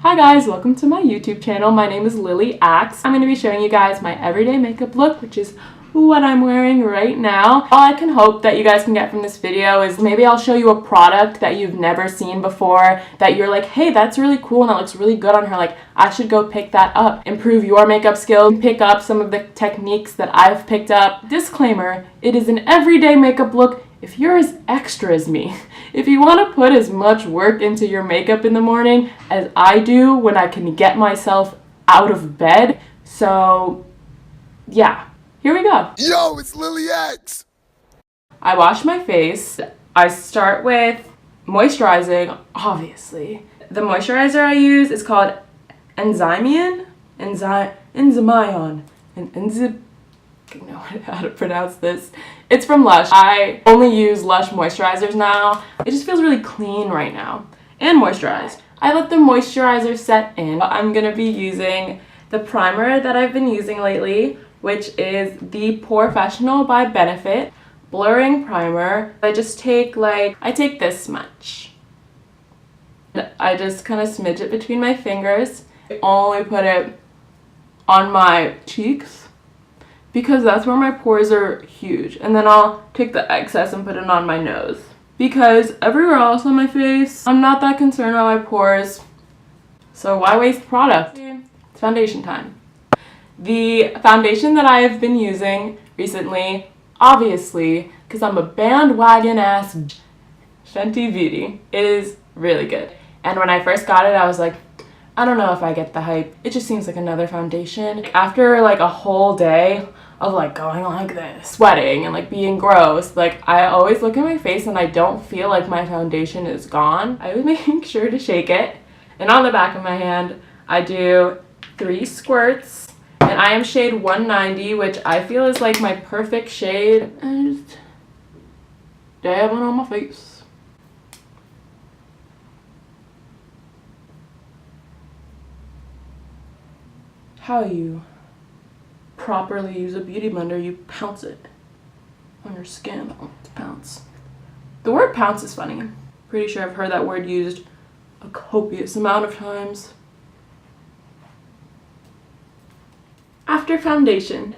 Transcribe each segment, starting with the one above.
Hi guys, welcome to my YouTube channel. My name is Lily Axe. I'm going to be showing you guys my everyday makeup look, which is what I'm wearing right now. All I can hope that you guys can get from this video is maybe I'll show you a product that you've never seen before, that you're like, hey, that's really cool and that looks really good on her, like I should go pick that up. Improve your makeup skills, pick up some of the techniques that I've picked up. Disclaimer, it is an everyday makeup look if you're as extra as me. If you want to put as much work into your makeup in the morning as I do when I can get myself out of bed. So yeah, here we go. Yo, it's Lily X. I wash my face. I start with moisturizing, obviously. The moisturizer I use is called Enzymion. Enzymion. I don't know how to pronounce this. It's from Lush. I only use Lush moisturizers now. It just feels really clean right now and moisturized. I let the moisturizer set in. I'm gonna be using the primer that I've been using lately, which is the POREfessional by Benefit blurring primer. I just take I take this much. I just kind of smidge it between my fingers. I only put it on my cheeks because that's where my pores are huge, and then I'll take the excess and put it on my nose because everywhere else on my face I'm not that concerned about my pores, so why waste product? It's foundation time. The foundation that I have been using recently, obviously because I'm a bandwagon ass Fenty beauty, it is really good, and when I first got it I was like, I don't know if I get the hype. It just seems like another foundation. After a whole day of going like this, sweating and being gross, I always look at my face and I don't feel like my foundation is gone. I always make sure to shake it, and on the back of my hand I do 3 squirts, and I am shade 190, which I feel is my perfect shade, and just dab it on my face. How you properly use a beauty blender, you pounce it on your skin. Oh, pounce. The word pounce is funny. Pretty sure I've heard that word used a copious amount of times. After foundation,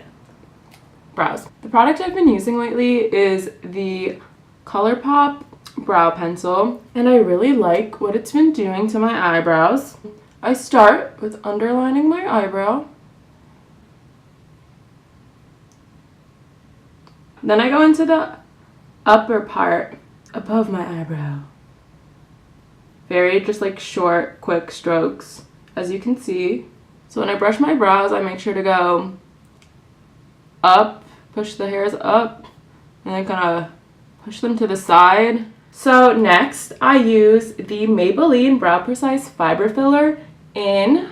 brows. The product I've been using lately is the ColourPop brow pencil, and I really like what it's been doing to my eyebrows. I start with underlining my eyebrow. Then I go into the upper part above my eyebrow. Very just short, quick strokes, as you can see. So when I brush my brows, I make sure to go up, push the hairs up, and then kind of push them to the side. So next, I use the Maybelline Brow Precise Fiber Filler in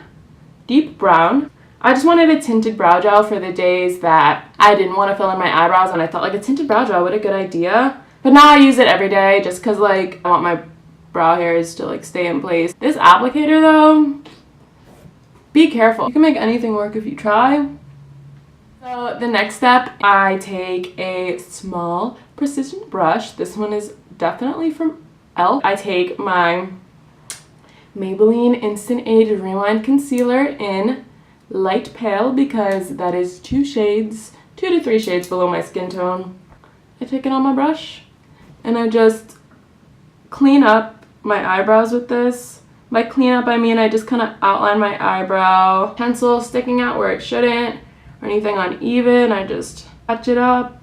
deep brown. I just wanted a tinted brow gel for the days that I didn't want to fill in my eyebrows, and I thought a tinted brow gel, what a good idea. But now I use it every day just because I want my brow hairs to stay in place. This applicator though, be careful. You can make anything work if you try. So the next step, I take a small precision brush. This one is definitely from e.l.f. I take my Maybelline Instant Age Rewind Concealer in light pale because that is 2 to 3 shades below my skin tone. I take it on my brush and I just clean up my eyebrows with this. By clean up I mean I just kind of outline my eyebrow, pencil sticking out where it shouldn't or anything uneven. I just touch it up.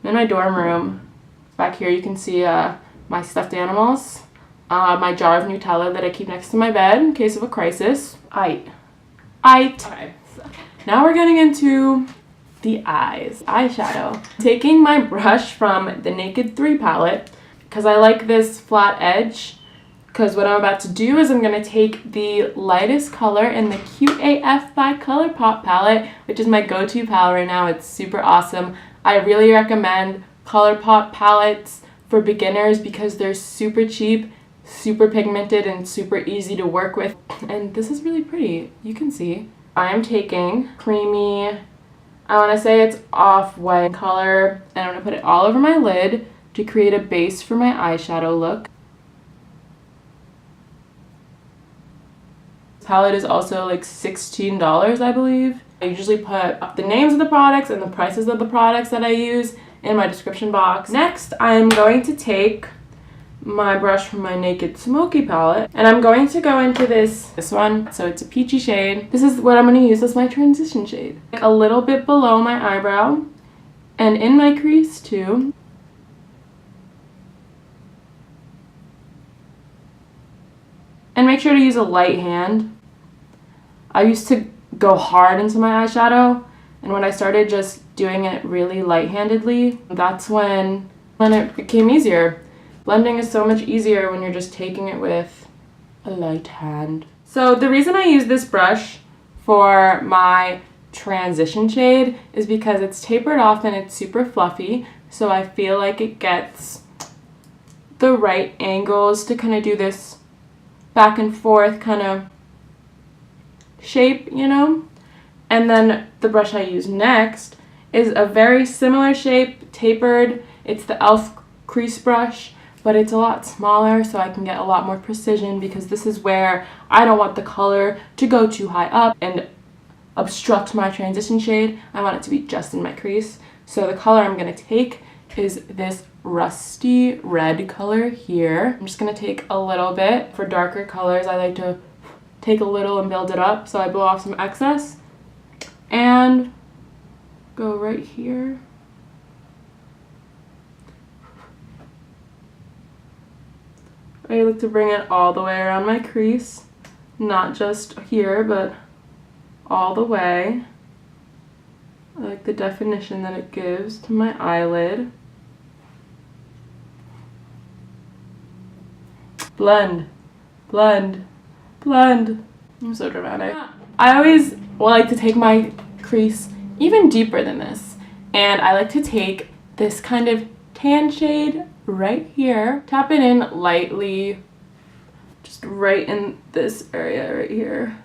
In my dorm room, back here you can see my stuffed animals. My jar of Nutella that I keep next to my bed in case of a crisis. Okay, so now we're getting into the eyes. Eyeshadow. Taking my brush from the Naked 3 palette because I like this flat edge, because what I'm about to do is I'm going to take the lightest color in the Cute AF by ColourPop palette, which is my go-to palette right now. It's super awesome. I really recommend ColourPop palettes for beginners because they're super cheap, super pigmented, and super easy to work with, and this is really pretty. You can see I am taking creamy, I want to say it's off-white color, and I'm going to put it all over my lid to create a base for my eyeshadow look. palette is also like $16, I believe. I usually put the names of the products and the prices of the products that I use in my description box. Next, I'm going to take my brush from my Naked Smoky palette, and I'm going to go into this one. So it's a peachy shade. This is what I'm going to use as my transition shade. A little bit below my eyebrow and in my crease too. And make sure to use a light hand. I used to go hard into my eyeshadow, and when I started just doing it really light-handedly, that's when it became easier. Blending is so much easier when you're just taking it with a light hand. So the reason I use this brush for my transition shade is because it's tapered off and it's super fluffy, so I feel like it gets the right angles to kind of do this back and forth kind of shape, you know? And then the brush I use next is a very similar shape, tapered. It's the e.l.f. crease brush, but it's a lot smaller, so I can get a lot more precision, because this is where I don't want the color to go too high up and obstruct my transition shade. I want it to be just in my crease. So the color I'm going to take is this rusty red color here. I'm just going to take a little bit. For darker colors, I like to take a little and build it up, so I blow off some excess and go right here. I like to bring it all the way around my crease, not just here, but all the way. I like the definition that it gives to my eyelid. Blend, blend, blend. I'm so dramatic. I always like to take my crease even deeper than this, and I like to take this kind of tan shade right here, tap it in lightly, just right in this area right here.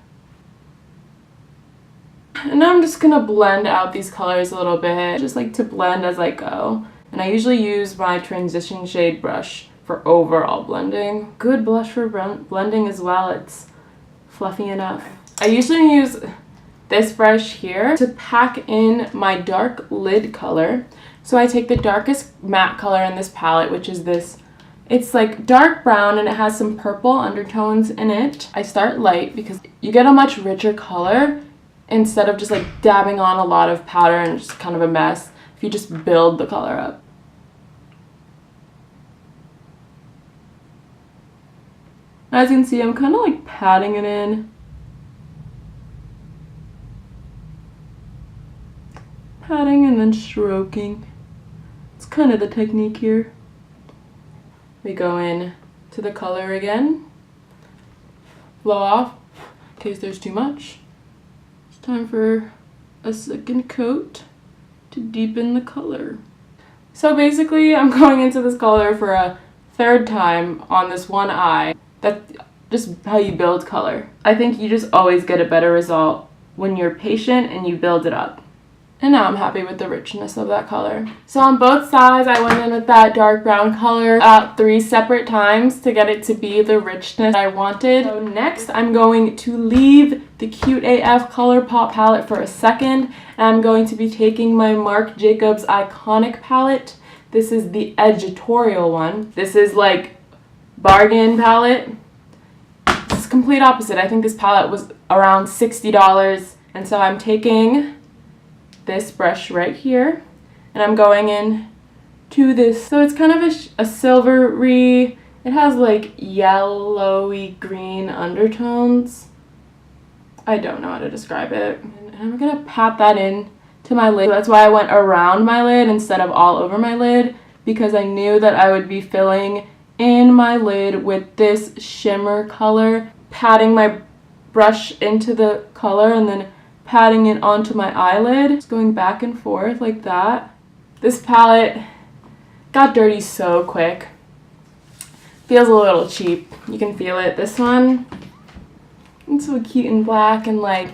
And now I'm just gonna blend out these colors a little bit. I just like to blend as I go, and I usually use my transition shade brush for overall blending. Good blush for blending as well. It's fluffy enough. I usually use this brush here to pack in my dark lid color. So I take the darkest matte color in this palette, which is this. It's like dark brown and it has some purple undertones in it. I start light because you get a much richer color instead of just like dabbing on a lot of powder and just kind of a mess if you just build the color up. As you can see, I'm kind of like patting it in. Patting and then stroking. It's kind of the technique here. We go in to the color again. Blow off in case there's too much. It's time for a second coat to deepen the color. So basically, I'm going into this color for a third time on this one eye. That's just how you build color. I think you just always get a better result when you're patient and you build it up. And now I'm happy with the richness of that color. So on both sides, I went in with that dark brown color 3 separate times to get it to be the richness I wanted. So next, I'm going to leave the Cute AF ColourPop palette for a second. And I'm going to be taking my Marc Jacobs Iconic palette. This is the editorial one. This is like bargain palette. It's complete opposite. I think this palette was around $60. And so I'm taking this brush right here and I'm going in to this. So it's kind of a silvery, it has like yellowy green undertones. I don't know how to describe it. And I'm gonna pat that in to my lid. So that's why I went around my lid instead of all over my lid, because I knew that I would be filling in my lid with this shimmer color, patting my brush into the color and then patting it onto my eyelid, just going back and forth like that. This palette got dirty so quick. Feels a little cheap. You can feel it. This one, it's so cute and black and like,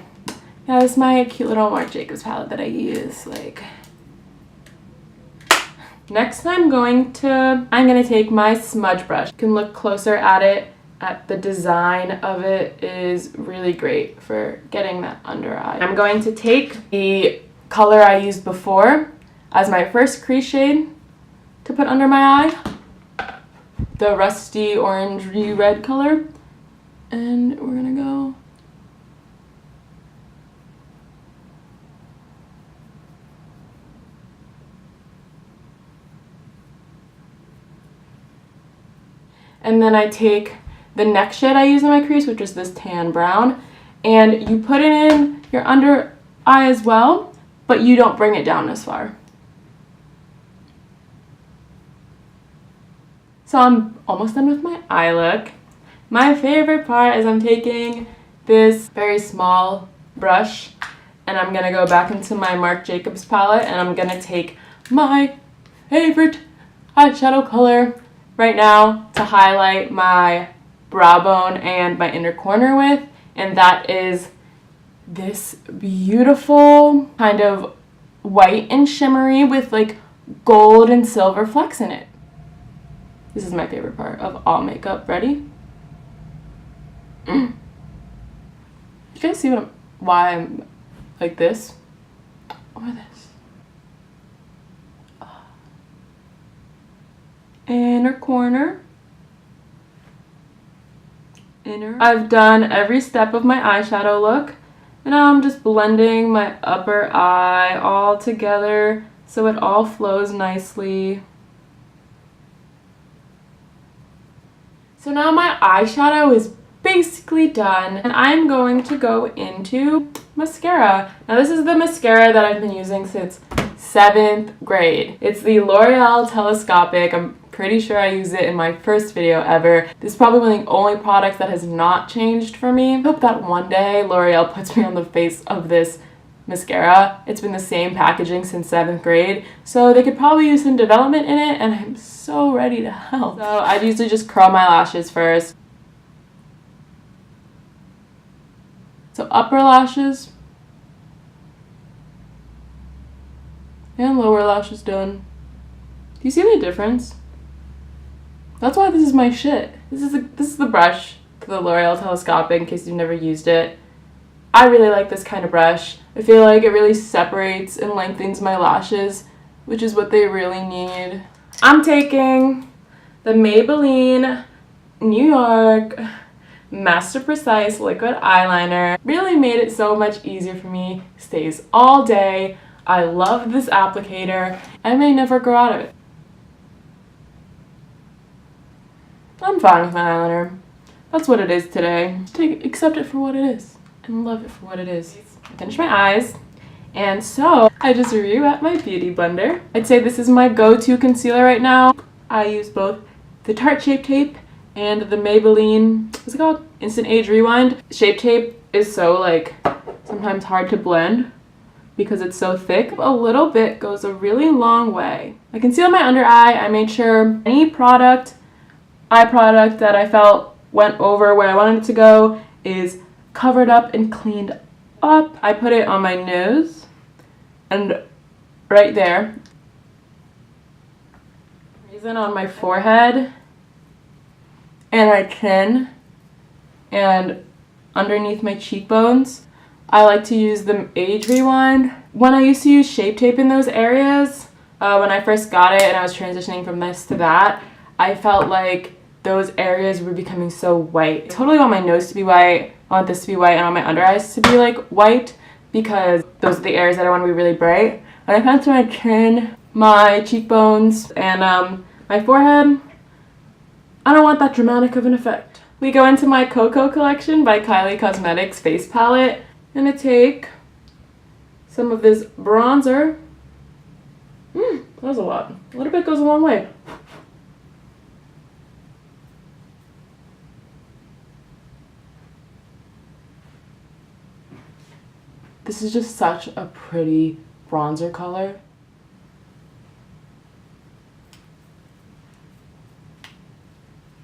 yeah, this is my cute little Marc Jacobs palette that I use. Like, next I'm gonna take my smudge brush. You can look closer at it the design of it is really great for getting that under eye. I'm going to take the color I used before as my first crease shade to put under my eye, the rusty orangey red color, and we're gonna go and then I take the next shade I use in my crease, which is this tan brown, and you put it in your under eye as well, but you don't bring it down as far. So I'm almost done with my eye look. My favorite part is I'm taking this very small brush and I'm gonna go back into my Marc Jacobs palette and I'm gonna take my favorite eyeshadow color right now to highlight my brow bone and my inner corner with, and that is this beautiful kind of white and shimmery with like gold and silver flecks in it. This is my favorite part of all makeup. Ready? You guys see why I'm like this? Or this? Inner corner. Inner. I've done every step of my eyeshadow look, and now I'm just blending my upper eye all together so it all flows nicely. So now my eyeshadow is basically done, and I'm going to go into mascara. Now this is the mascara that I've been using since 7th grade. It's the L'Oreal Telescopic. I'm pretty sure I used it in my first video ever. This is probably one of the only products that has not changed for me. I hope that one day L'Oreal puts me on the face of this mascara. It's been the same packaging since 7th grade, so they could probably use some development in it, and I'm so ready to help. So I usually just curl my lashes first. So upper lashes and lower lashes done. Do you see the difference? That's why this is my shit. This is the brush, the L'Oreal Telescopic, in case you've never used it. I really like this kind of brush. I feel like it really separates and lengthens my lashes, which is what they really need. I'm taking the Maybelline New York Master Precise liquid eyeliner. Really made it so much easier for me. Stays all day. I love this applicator. I may never grow out of it. I'm fine with my eyeliner. That's what it is today. Accept it for what it is and love it for what it is. I finished my eyes, and so I just re-wet my beauty blender. I'd say this is my go-to concealer right now. I use both the Tarte Shape Tape and the Maybelline, what's it called? Instant Age Rewind. Shape Tape is so like sometimes hard to blend because it's so thick. A little bit goes a really long way. I concealed my under eye. I made sure any eye product that I felt went over where I wanted it to go is covered up and cleaned up. I put it on my nose and right there. Reason on my forehead and my chin and underneath my cheekbones. I like to use the Age Rewind. When I used to use Shape Tape in those areas, when I first got it and I was transitioning from this to that, I felt like those areas were becoming so white. I totally want my nose to be white, I want this to be white, and I want my under eyes to be like white because those are the areas that I want to be really bright. When I come to my chin, my cheekbones, and my forehead, I don't want that dramatic of an effect. We go into my Koko collection by Kylie Cosmetics face palette. I'm gonna take some of this bronzer. That was a lot. A little bit goes a long way. This is just such a pretty bronzer color.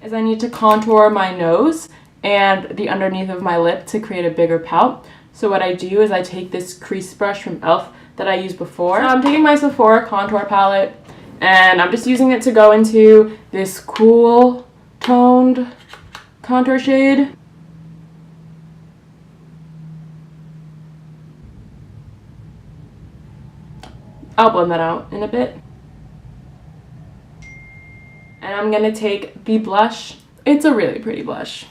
As I need to contour my nose and the underneath of my lip to create a bigger pout. So what I do is I take this crease brush from e.l.f. that I used before. So I'm taking my Sephora contour palette and I'm just using it to go into this cool toned contour shade. I'll blend that out in a bit. And I'm gonna take the blush. It's a really pretty blush.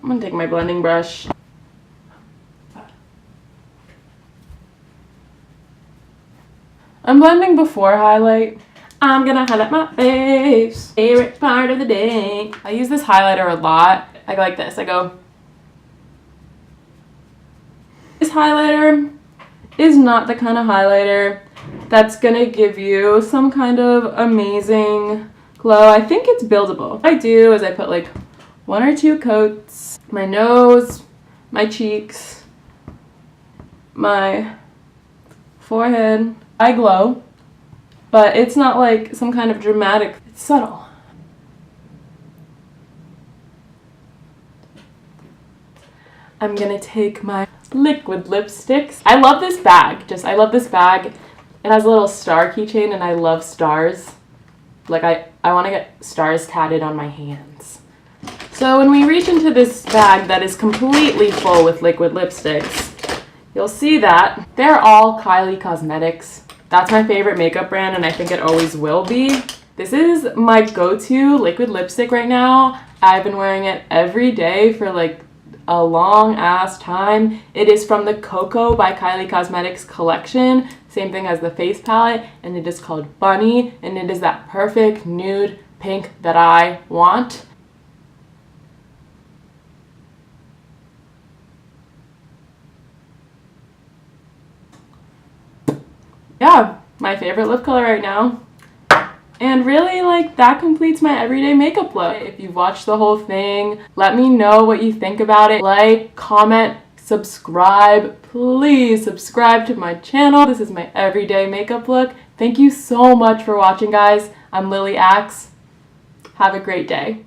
I'm gonna take my blending brush. I'm blending before highlight. I'm gonna highlight my face. Favorite part of the day. I use this highlighter a lot. I go like this. I go. This highlighter is not the kind of highlighter that's gonna give you some kind of amazing glow. I think it's buildable. What I do is I put like 1 or 2 coats, my nose, my cheeks, my forehead. I glow, but it's not like some kind of dramatic, it's subtle. I'm gonna take my liquid lipsticks. I love this bag, I love this bag. It has a little star keychain and I love stars. Like I wanna get stars tatted on my hands. So when we reach into this bag that is completely full with liquid lipsticks, you'll see that they're all Kylie Cosmetics. That's my favorite makeup brand and I think it always will be. This is my go-to liquid lipstick right now. I've been wearing it every day for like a long ass time. It is from the Koko by Kylie Cosmetics collection. Same thing as the face palette, and it is called Bunny, and it is that perfect nude pink that I want. Yeah, my favorite lip color right now. And really, like, that completes my everyday makeup look. If you've watched the whole thing, let me know what you think about it. Like, comment, subscribe. Please subscribe to my channel. This is my everyday makeup look. Thank you so much for watching, guys. I'm Lily Axe. Have a great day.